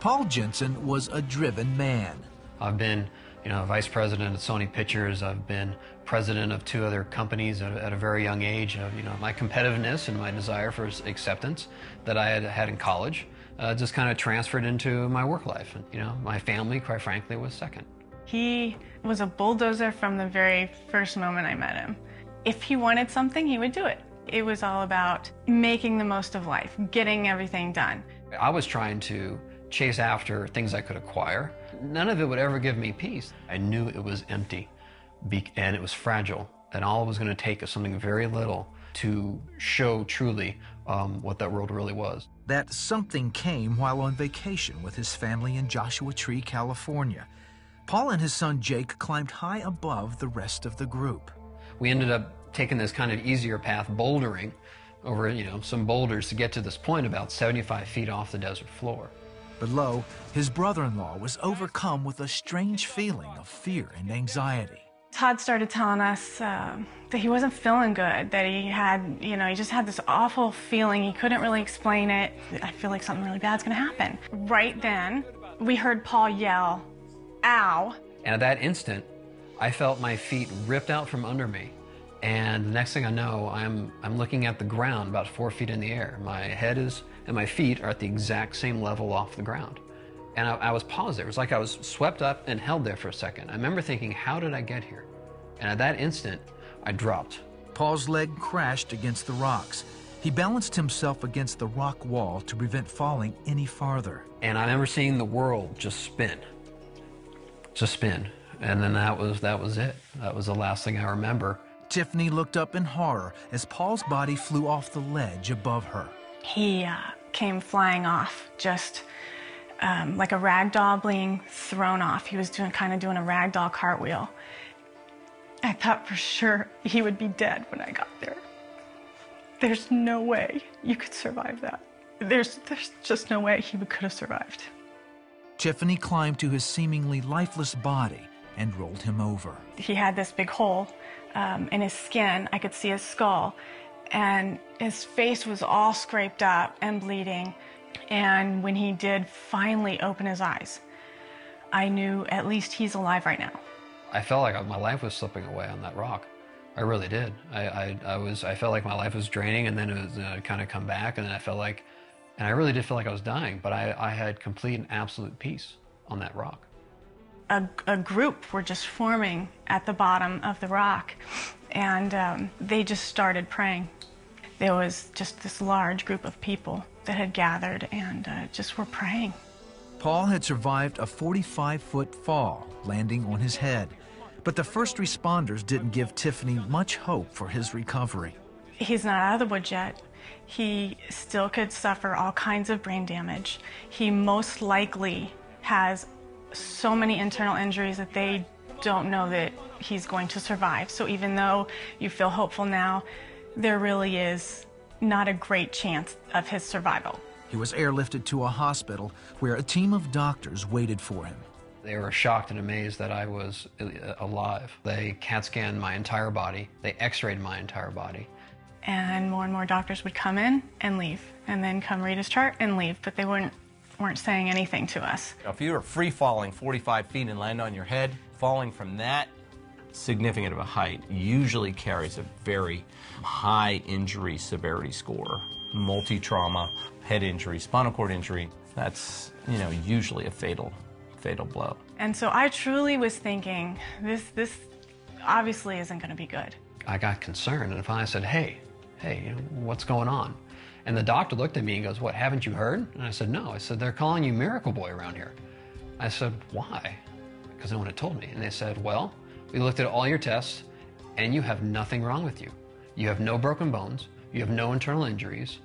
Paul Jensen was a driven man. I've been, vice president at Sony Pictures. I've been president of 2 other companies at a very young age. My competitiveness and my desire for acceptance that I had in college just kind of transferred into my work life. And, my family, quite frankly, was second. He was a bulldozer from the very first moment I met him. If he wanted something, he would do it. It was all about making the most of life, getting everything done. I was trying to chase after things I could acquire. None of it would ever give me peace. I knew it was empty and it was fragile, and all it was going to take is something very little to show truly what that world really was. That something came while on vacation with his family in Joshua Tree, California. Paul and his son Jake climbed high above the rest of the group. We ended up taking this kind of easier path, bouldering over, some boulders to get to this point about 75 feet off the desert floor. Below, his brother-in-law was overcome with a strange feeling of fear and anxiety. Todd started telling us that he wasn't feeling good, that he had, he just had this awful feeling. He couldn't really explain it. I feel like something really bad's gonna happen. Right then, we heard Paul yell, "Ow." And at that instant, I felt my feet ripped out from under me. And the next thing I know, I'm looking at the ground about 4 feet in the air. My head and my feet are at the exact same level off the ground. And I was paused there. It was like I was swept up and held there for a second. I remember thinking, how did I get here? And at that instant, I dropped. Paul's leg crashed against the rocks. He balanced himself against the rock wall to prevent falling any farther. And I remember seeing the world just spin. Just spin. And then that was it. That was the last thing I remember. Tiffany looked up in horror as Paul's body flew off the ledge above her. He came flying off, just like a rag doll being thrown off. He was kind of doing a rag doll cartwheel. I thought for sure he would be dead when I got there. There's no way you could survive that. There's just no way he could have survived. Tiffany climbed to his seemingly lifeless body and rolled him over. He had this big hole in his skin. I could see his skull, and his face was all scraped up and bleeding. And when he did finally open his eyes, I knew at least he's alive right now. I felt like my life was slipping away on that rock. I really did. I felt like my life was draining, and then it was kind of come back, and then I really did feel like I was dying, but I had complete and absolute peace on that rock. A group were just forming at the bottom of the rock, and they just started praying. There was just this large group of people that had gathered and just were praying. Paul had survived a 45-foot fall, landing on his head. But the first responders didn't give Tiffany much hope for his recovery. He's not out of the woods yet. He still could suffer all kinds of brain damage. He most likely has so many internal injuries that they don't know that he's going to survive. So even though you feel hopeful now, there really is not a great chance of his survival. He was airlifted to a hospital where a team of doctors waited for him. They were shocked and amazed that I was alive. They CAT scanned my entire body. They x-rayed my entire body. And more doctors would come in and leave, and then come read his chart and leave, but they weren't saying anything to us. If you were free falling 45 feet and land on your head, falling from that significant of a height usually carries a very high injury severity score. Multi-trauma, head injury, spinal cord injury, that's, usually a fatal blow. And so I truly was thinking, this obviously isn't going to be good. I got concerned, and finally I said, hey, what's going on? And the doctor looked at me and goes, what, haven't you heard? And I said, no. I said, they're calling you Miracle Boy around here. I said, why? Because no one had told me. And they said, well, we looked at all your tests, and you have nothing wrong with you. You have no broken bones. You have no internal injuries.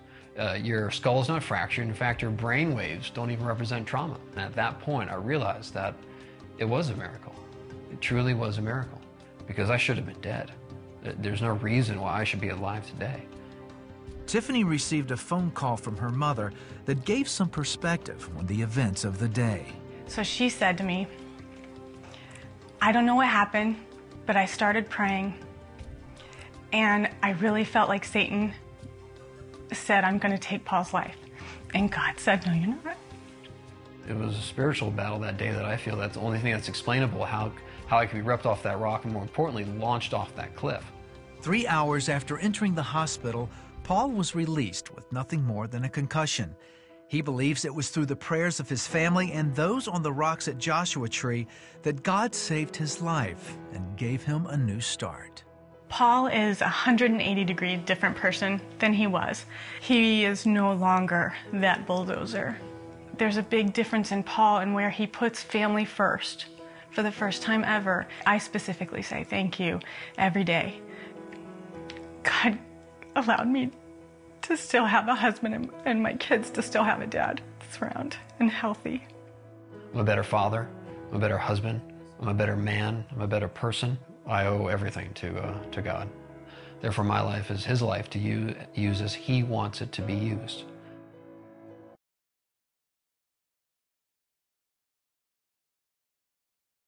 Your skull is not fractured. In fact, your brain waves don't even represent trauma. And at that point, I realized that it was a miracle. It truly was a miracle, because I should have been dead. There's no reason why I should be alive today. Tiffany received a phone call from her mother that gave some perspective on the events of the day. So she said to me, I don't know what happened, but I started praying, and I really felt like Satan said, I'm going to take Paul's life. And God said, no, you're not. It was a spiritual battle that day that I feel that's the only thing that's explainable, how I could be ripped off that rock and, more importantly, launched off that cliff. 3 hours after entering the hospital, Paul was released with nothing more than a concussion. He believes it was through the prayers of his family and those on the rocks at Joshua Tree that God saved his life and gave him a new start. Paul is a 180-degree different person than he was. He is no longer that bulldozer. There's a big difference in Paul and where he puts family first. For the first time ever, I specifically say thank you every day. God allowed me to still have a husband and my kids to still have a dad that's around and healthy. I'm a better father, I'm a better husband, I'm a better man, I'm a better person. I owe everything to God. Therefore, my life is his life to use as he wants it to be used.